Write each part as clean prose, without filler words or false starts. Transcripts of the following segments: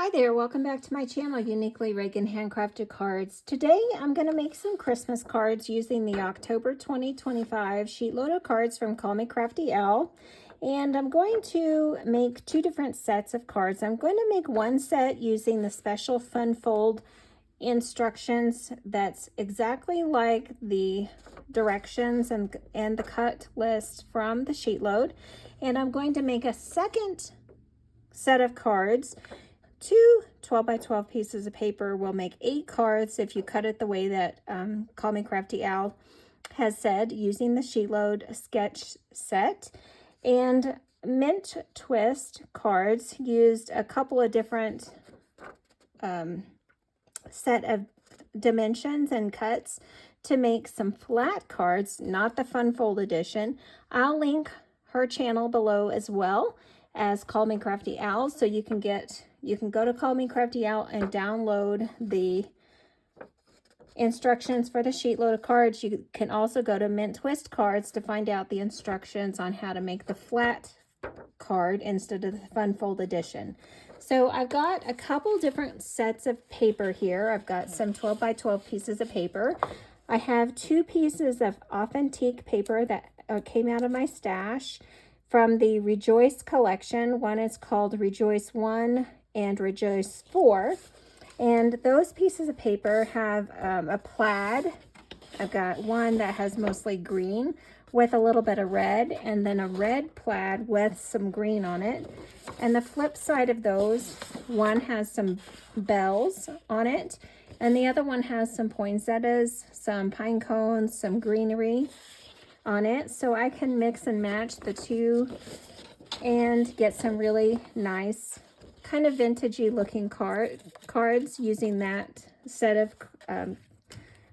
Hi there, welcome back to my channel, Uniquely Reagan Handcrafted Cards. Today I'm going to make some Christmas cards using the October 2025 Sheetload of Cards from Call Me Crafty Owl. And I'm going to make two different sets of cards. I'm going to make one set using the special fun fold instructions that's exactly like the directions and the cut list from the Sheetload. And I'm going to make a second set of cards. Two 12 by 12 pieces of paper will make 8 cards if you cut it the way that Call Me Crafty Owl has said, using the Sheetload sketch set. And Mint Twist cards used a couple of different set of dimensions and cuts to make some flat cards, not the Fun Fold edition. I'll link her channel below as well as Call Me Crafty Owl, so you can go to Call Me Crafty Owl and download the instructions for the Sheetload of Cards. You can also go to Mint Twist Cards to find out the instructions on how to make the flat card instead of the Fun Fold edition. So I've got a couple different sets of paper here. I've got some 12 by 12 pieces of paper. I have 2 pieces of authentic paper that came out of my stash from the Rejoice collection. One is called Rejoice 1 and Rejoice 4. And those pieces of paper have a plaid. I've got one that has mostly green with a little bit of red, and then a red plaid with some green on it. And the flip side of those, one has some bells on it, and the other one has some poinsettias, some pine cones, some greenery on it. So I can mix and match the two and get some really nice kind of vintagey looking cards using that set of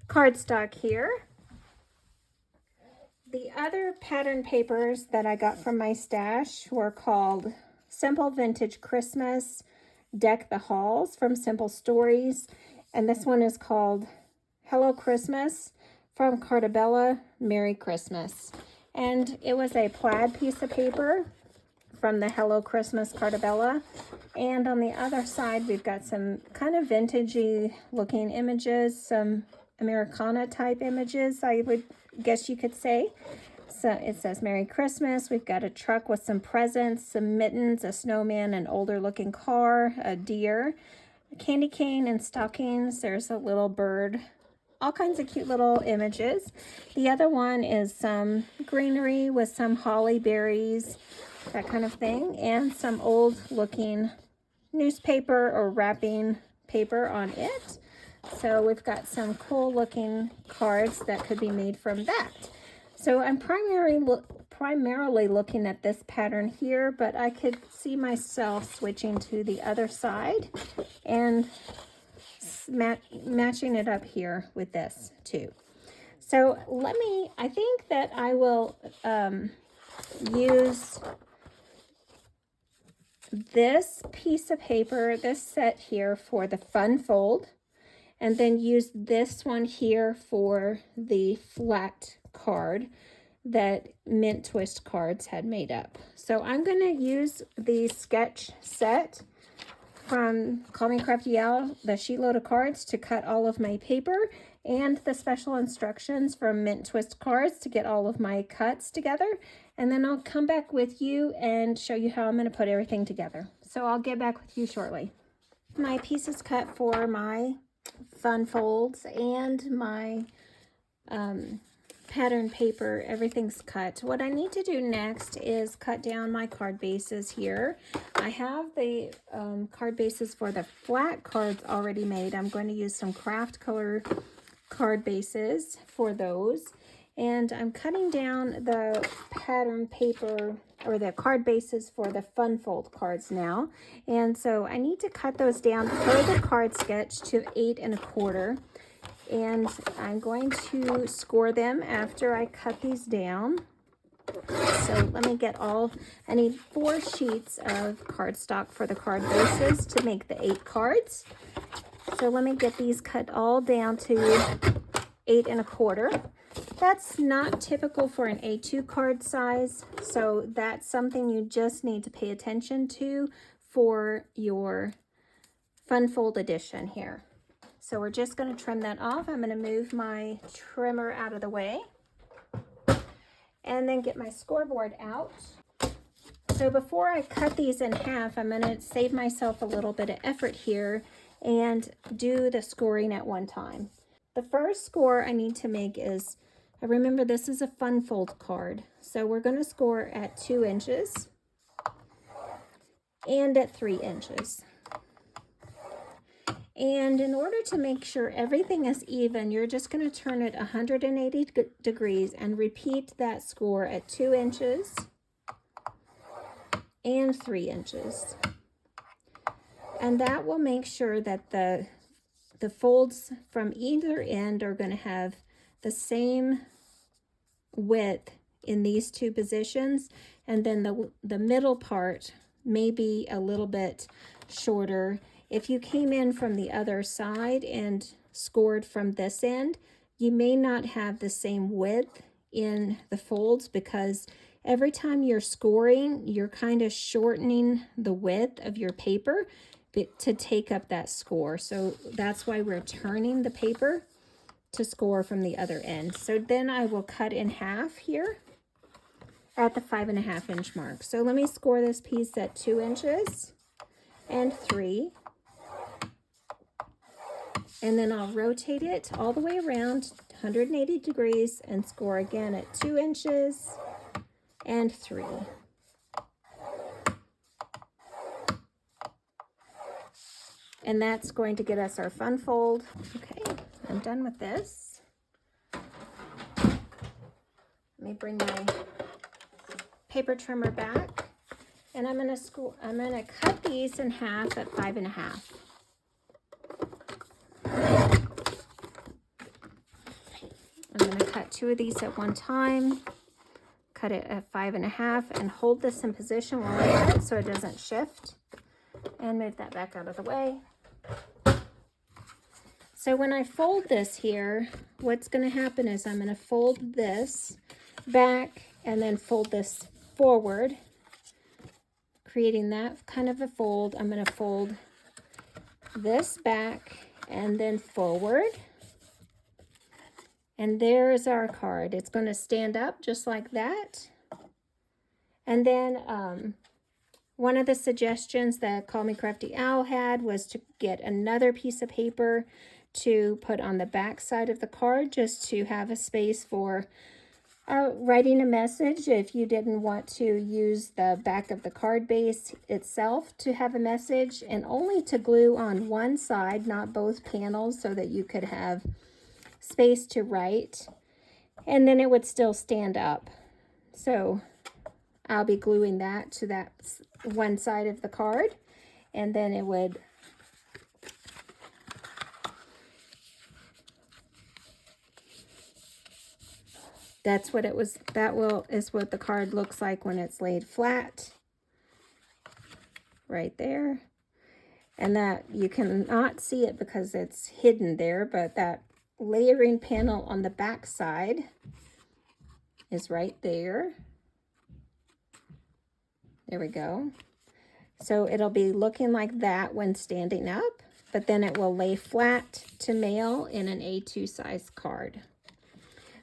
cardstock here. The other pattern papers that I got from my stash were called Simple Vintage Christmas, Deck the Halls from Simple Stories, and this one is called Hello Christmas from Cardabella, Merry Christmas. And it was a plaid piece of paper from the Hello Christmas Cardabella. And on the other side, we've got some kind of vintagey looking images, some Americana type images, I would guess you could say. So it says Merry Christmas. We've got a truck with some presents, some mittens, a snowman, an older looking car, a deer, a candy cane and stockings. There's a little bird, all kinds of cute little images. The other one is some greenery with some holly berries, that kind of thing, and some old looking newspaper or wrapping paper on it. So we've got some cool looking cards that could be made from that. So I'm primarily looking at this pattern here, but I could see myself switching to the other side and matching it up here with this too. So I think that I will use this piece of paper, this set here, for the fun fold, and then use this one here for the flat card that Mint Twist Cards had made up. So I'm going to use the sketch set from Call Me Crafty Owl, the Sheetload of Cards, to cut all of my paper, and the special instructions from Mint Twist Cards to get all of my cuts together. And then I'll come back with you and show you how I'm going to put everything together. So I'll get back with you shortly. My pieces cut for my fun folds and my pattern paper, everything's cut. What I need to do next is cut down my card bases here. I have the card bases for the flat cards already made. I'm going to use some craft color card bases for those. And I'm cutting down the pattern paper or the card bases for the fun fold cards now. And so I need to cut those down per the card sketch to 8 1/4. And I'm going to score them after I cut these down. So let me get I need 4 sheets of cardstock for the card bases to make the 8 cards. So let me get these cut all down to 8 1/4. That's not typical for an A2 card size, so that's something you just need to pay attention to for your fun fold edition here. So we're just going to trim that off. I'm going to move my trimmer out of the way and then get my scoreboard out. So before I cut these in half, I'm going to save myself a little bit of effort here and do the scoring at one time. The first score I need to make is, remember this is a fun fold card, so we're going to score at 2 inches and at 3 inches. And in order to make sure everything is even, you're just going to turn it 180 degrees and repeat that score at 2 inches and 3 inches. And that will make sure that the folds from either end are going to have the same width in these two positions, and then the middle part may be a little bit shorter. If you came in from the other side and scored from this end, you may not have the same width in the folds, because every time you're scoring, you're kind of shortening the width of your paper to take up that score. So that's why we're turning the paper to score from the other end. So then I will cut in half here at the 5.5 inch mark. So let me score this piece at 2 inches and 3. And then I'll rotate it all the way around 180 degrees and score again at 2 inches and 3. And that's going to get us our fun fold. Okay, I'm done with this. Let me bring my paper trimmer back, and I'm gonna cut these in half at 5.5. I'm gonna cut 2 of these at one time, cut it at 5.5, and hold this in position while I cut it so it doesn't shift, and move that back out of the way. So when I fold this here, what's going to happen is I'm going to fold this back and then fold this forward, creating that kind of a fold. I'm going to fold this back and then forward. And there's our card. It's going to stand up just like that. And then one of the suggestions that Call Me Crafty Owl had was to get another piece of paper to put on the back side of the card, just to have a space for writing a message if you didn't want to use the back of the card base itself to have a message, and only to glue on one side, not both panels, so that you could have space to write, and then it would still stand up. So I'll be gluing that to that one side of the card, and then it would is what the card looks like when it's laid flat, right there. And that you cannot see it because it's hidden there, but that layering panel on the back side is right there. There we go. So it'll be looking like that when standing up, but then it will lay flat to mail in an A2 size card.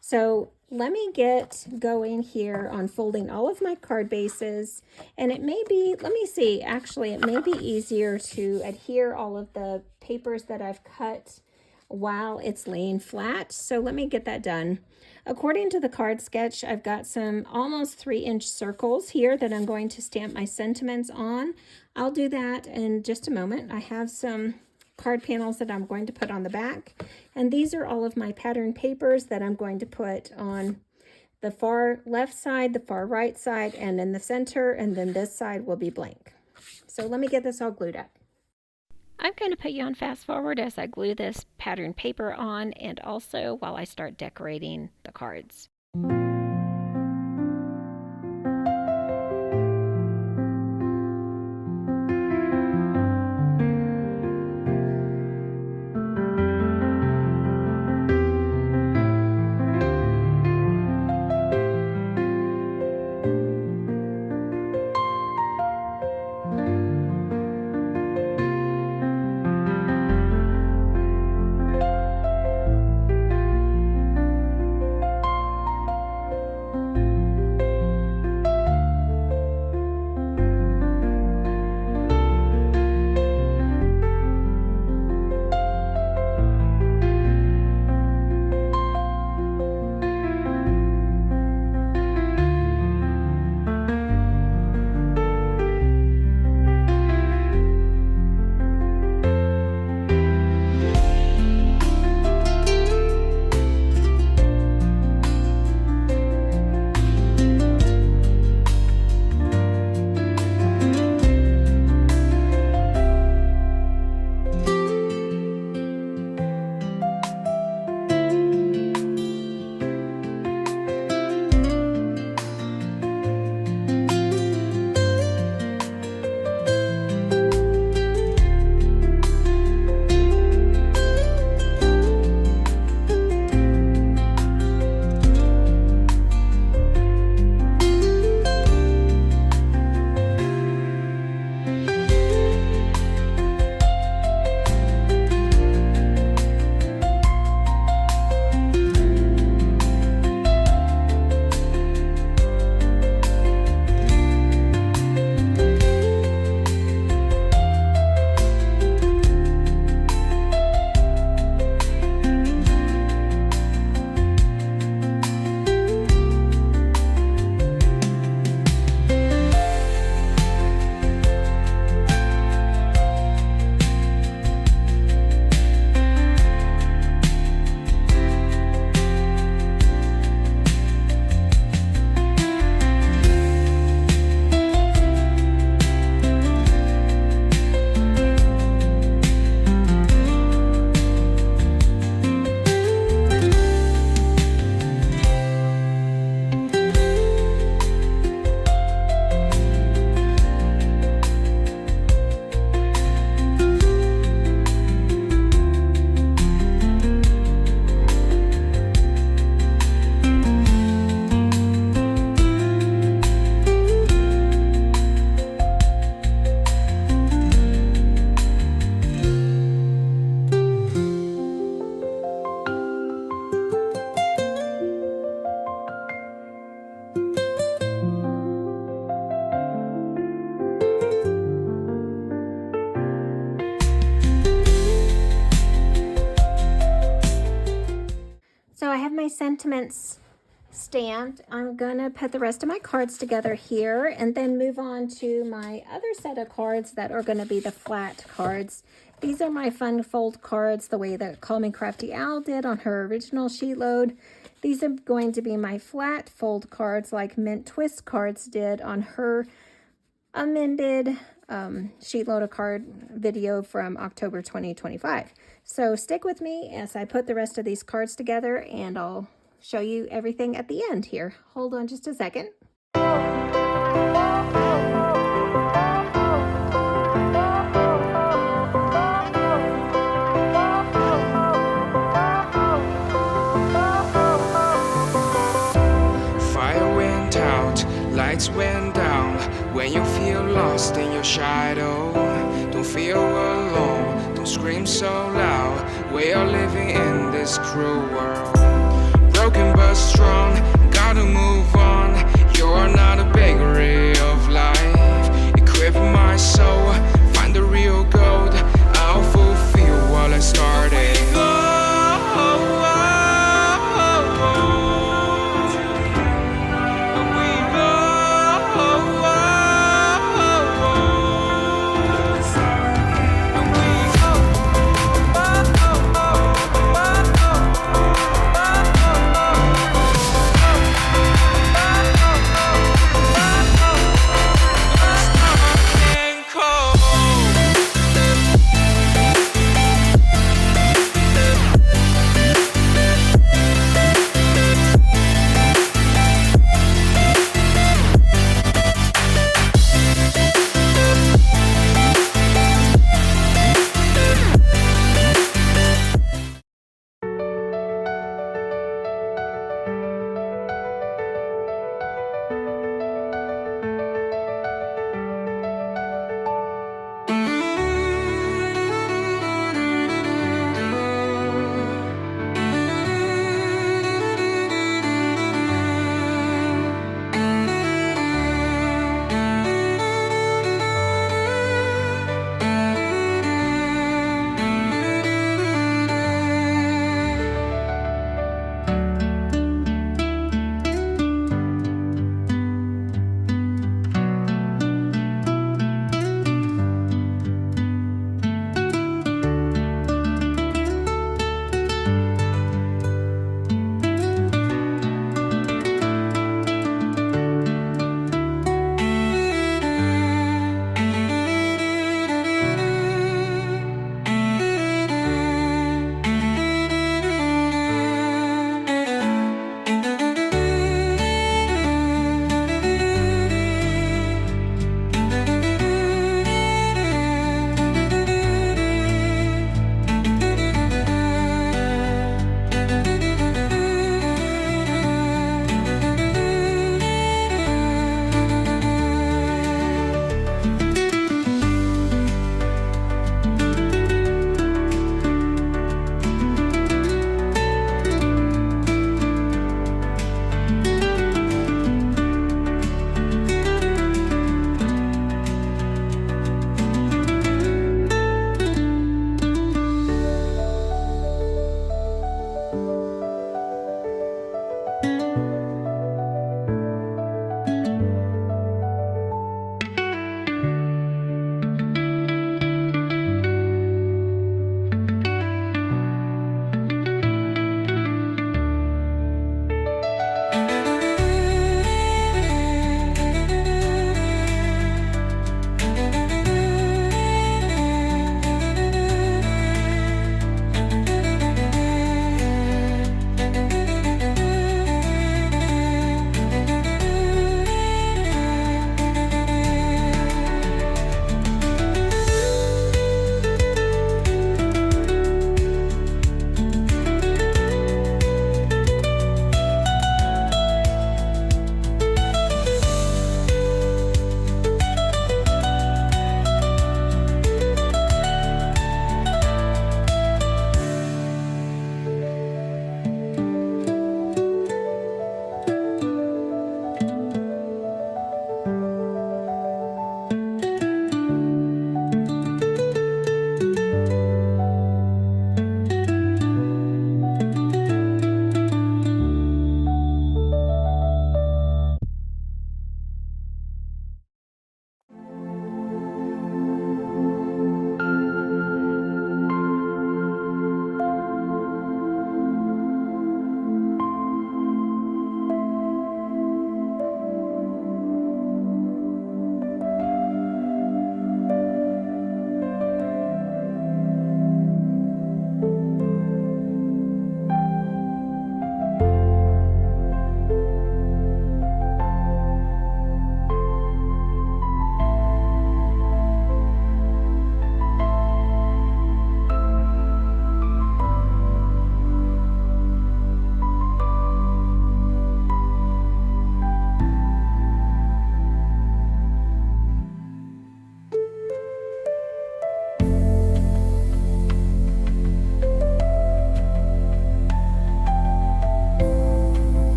So let me get going here on folding all of my card bases, and it may be, let me see, actually it may be easier to adhere all of the papers that I've cut while it's laying flat. So let me get that done. According to the card sketch, I've got some almost 3-inch circles here that I'm going to stamp my sentiments on. I'll do that in just a moment. I have some card panels that I'm going to put on the back, and these are all of my pattern papers that I'm going to put on the far left side, the far right side, and in the center, and then this side will be blank. So let me get this all glued up. I'm going to put you on fast forward as I glue this pattern paper on, and also while I start decorating the cards. my sentiments stamped, I'm gonna put the rest of my cards together here and then move on to my other set of cards that are gonna be the flat cards. These are my fun fold cards, the way that Call Me Crafty Owl did on her original sheet load. These are going to be my flat fold cards like Mint Twist Cards did on her amended Sheetload of Card video from October 2025. So stick with me as I put the rest of these cards together, and I'll show you everything at the end here. Hold on just a second. Fire went out, lights went down. When you feel lost in your shadow, don't feel alone, don't scream so loud. We are living in this cruel world, broken but strong, gotta move on. You're not a bakery of life. Equip my soul, find the real gold. I'll fulfill what I started.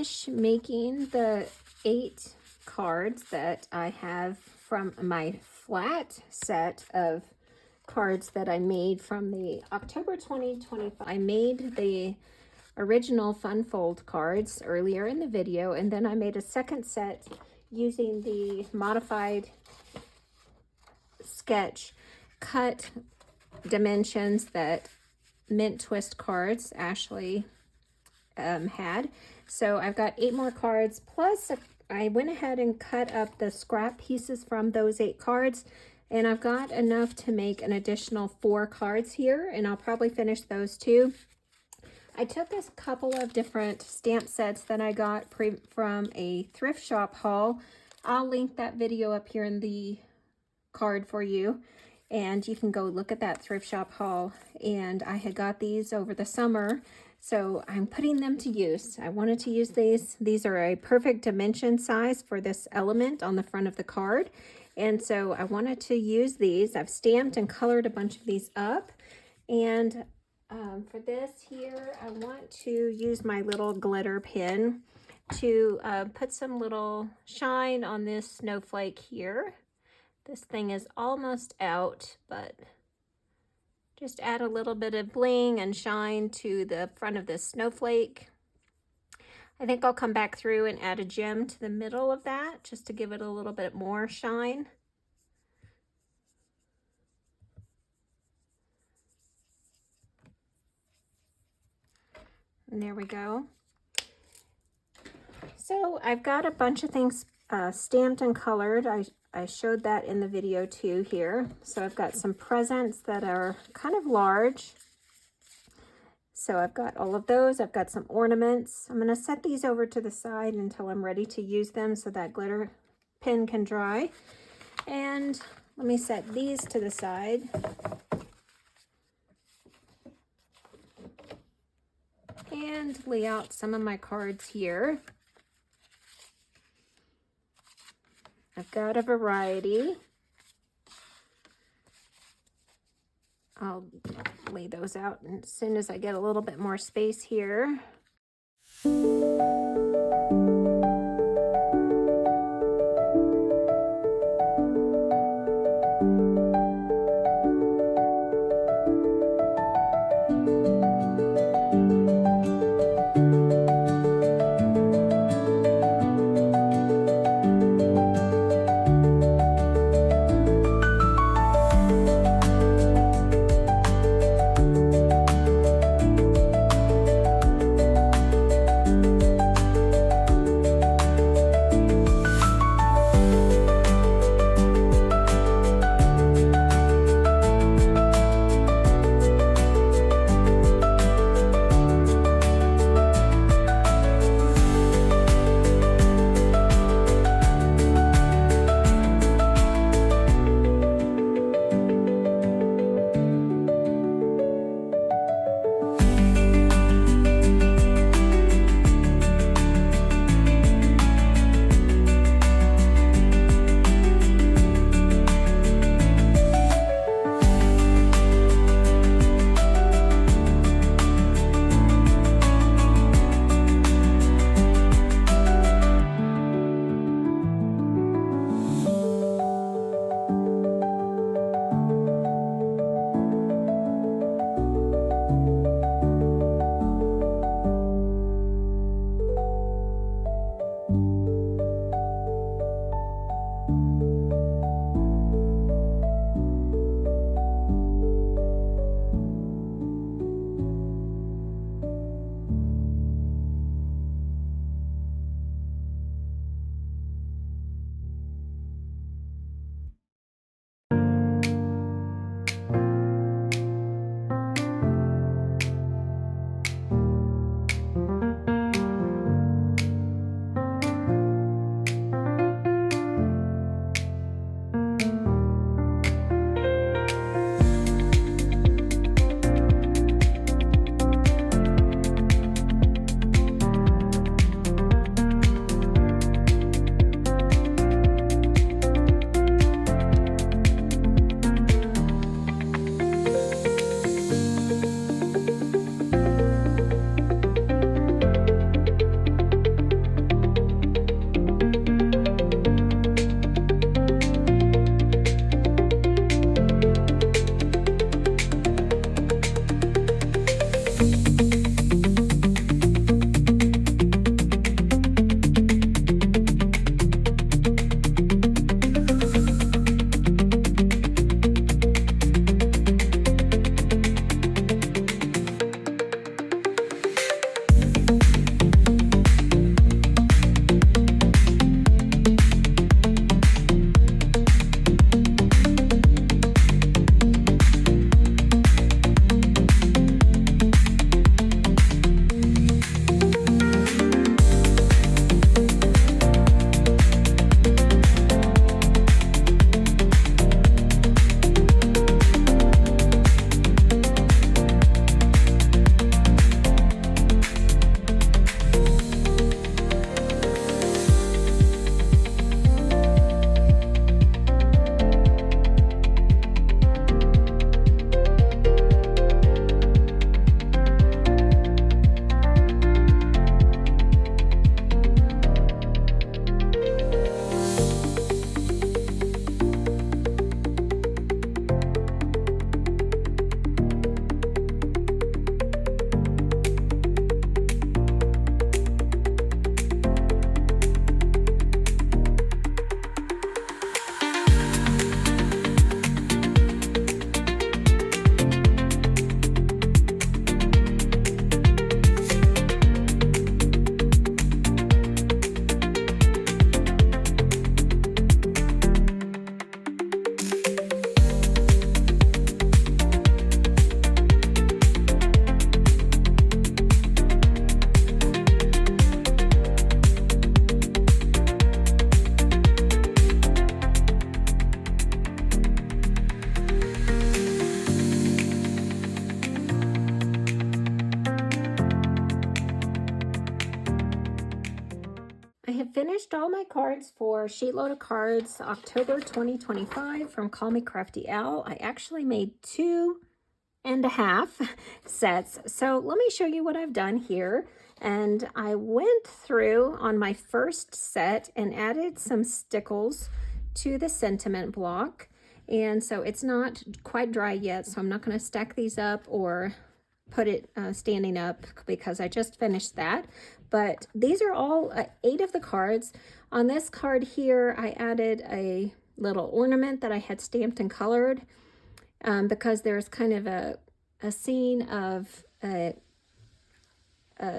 finish making the 8 cards that I have from my flat set of cards that I made from the October 2025. I made the original fun fold cards earlier in the video, and then I made a second set using the modified sketch cut dimensions that Mint Twist Cards Ashley had. So I've got 8 more cards, plus I went ahead and cut up the scrap pieces from those 8 cards, and I've got enough to make an additional 4 cards here, and I'll probably finish those too. I took a couple of different stamp sets that I got from a thrift shop haul. I'll link that video up here in the card for you, and you can go look at that thrift shop haul. And I had got these over the summer, so I'm putting them to use. I wanted to use these. These are a perfect dimension size for this element on the front of the card, and so I wanted to use these. I've stamped and colored a bunch of these up, and for this here, I want to use my little glitter pen to put some little shine on this snowflake here. This thing is almost out, but just add a little bit of bling and shine to the front of this snowflake. I think I'll come back through and add a gem to the middle of that just to give it a little bit more shine. And there we go. So I've got a bunch of things stamped and colored. I showed that in the video too here. So I've got some presents that are kind of large. So I've got all of those. I've got some ornaments. I'm going to set these over to the side until I'm ready to use them so that glitter pen can dry. And let me set these to the side. And lay out some of my cards here. I've got a variety. I'll lay those out as soon as I get a little bit more space here. finished all my cards for Sheetload of Cards October 2025 from Call Me Crafty Owl. I actually made 2.5 sets. So let me show you what I've done here. And I went through on my first set and added some stickles to the sentiment block. And so it's not quite dry yet, so I'm not going to stack these up or put it standing up because I just finished that. But these are all 8 of the cards. On this card here, I added a little ornament that I had stamped and colored because there's kind of a scene of a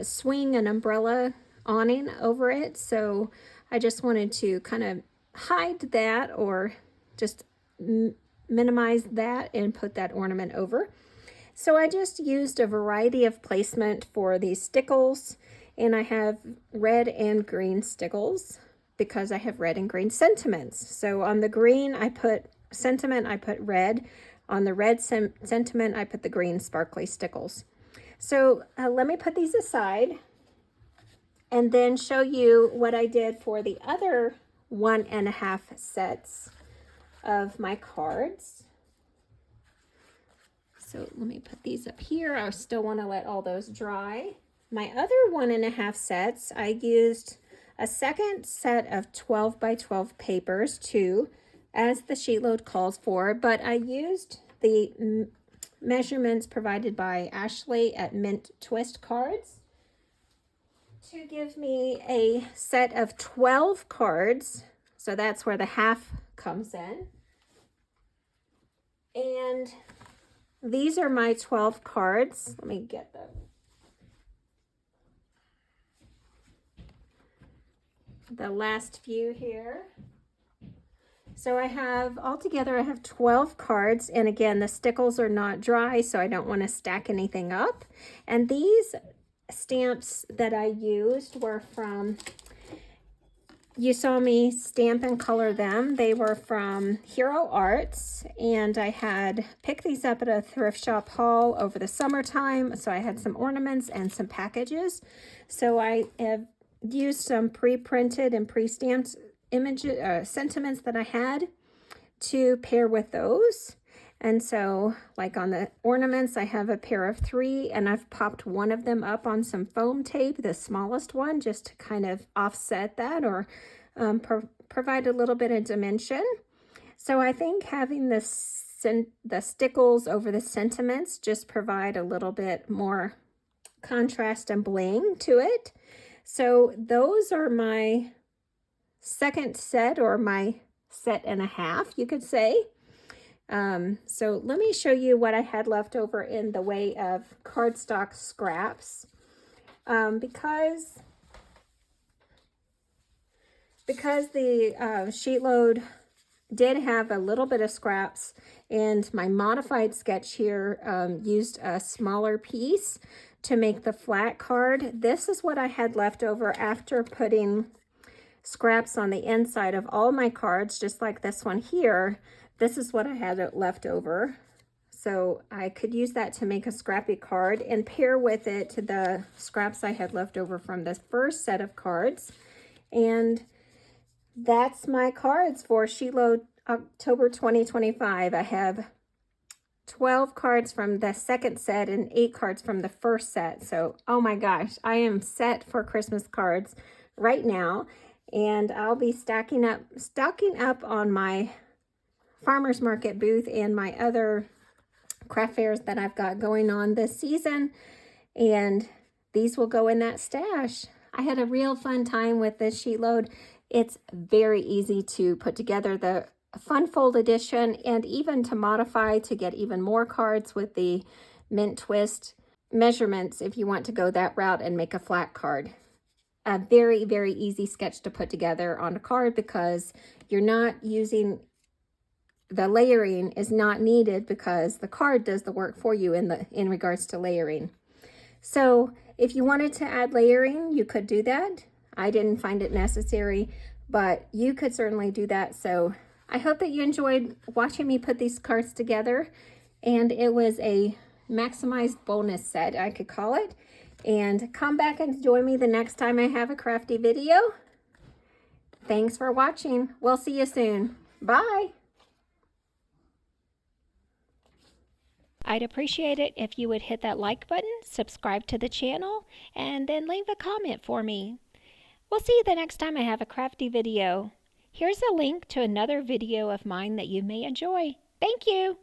swing, an umbrella awning over it. So I just wanted to kind of hide that or just minimize that and put that ornament over. So I just used a variety of placement for these stickles, and I have red and green stickles because I have red and green sentiments. So on the green I put sentiment, I put red. On the red sentiment I put the green sparkly stickles. So let me put these aside and then show you what I did for the other 1.5 sets of my cards. So let me put these up here. I still want to let all those dry. My other 1.5 sets, I used a second set of 12 by 12 papers too, as the sheet load calls for, but I used the measurements provided by Ashley at Mint Twist Cards to give me a set of 12 cards. So that's where the half comes in. And these are my 12 cards. Let me get them. The last few here. So I have, altogether I have 12 cards, and again, the stickles are not dry, so I don't want to stack anything up. And these stamps that I used were from, you saw me stamp and color them. They were from Hero Arts, and I had picked these up at a thrift shop haul over the summertime, so I had some ornaments and some packages. So I have used some pre-printed and pre-stamped images, sentiments that I had to pair with those. And so like on the ornaments, I have a pair of 3, and I've popped one of them up on some foam tape, the smallest one, just to kind of offset that or provide a little bit of dimension. So I think having the stickles over the sentiments just provide a little bit more contrast and bling to it. So those are my second set, or my set and a half, you could say. So let me show you what I had left over in the way of cardstock scraps. Because the sheet load did have a little bit of scraps, and my modified sketch here used a smaller piece to make the flat card. This is what I had left over after putting scraps on the inside of all my cards, just like this one here. This is what I had left over. So I could use that to make a scrappy card and pair with it to the scraps I had left over from this first set of cards. And that's my cards for Sheetload October 2025. I have 12 cards from the second set and 8 cards from the first set. So, oh my gosh, I am set for Christmas cards right now. And I'll be stocking up on my farmer's market booth and my other craft fairs that I've got going on this season. And these will go in that stash. I had a real fun time with this sheet load. It's very easy to put together, the fun fold edition, and even to modify to get even more cards with the Mint Twist measurements if you want to go that route and make a flat card. A very, very easy sketch to put together on a card because you're not using, the layering is not needed because the card does the work for you in regards to layering. So if you wanted to add layering, you could do that. I didn't find it necessary, but you could certainly do that. So I hope that you enjoyed watching me put these cards together, and it was a maximized bonus set, I could call it. And come back and join me the next time I have a crafty video. Thanks for watching. We'll see you soon. Bye. I'd appreciate it if you would hit that like button, subscribe to the channel, and then leave a comment for me. We'll see you the next time I have a crafty video. Here's a link to another video of mine that you may enjoy. Thank you.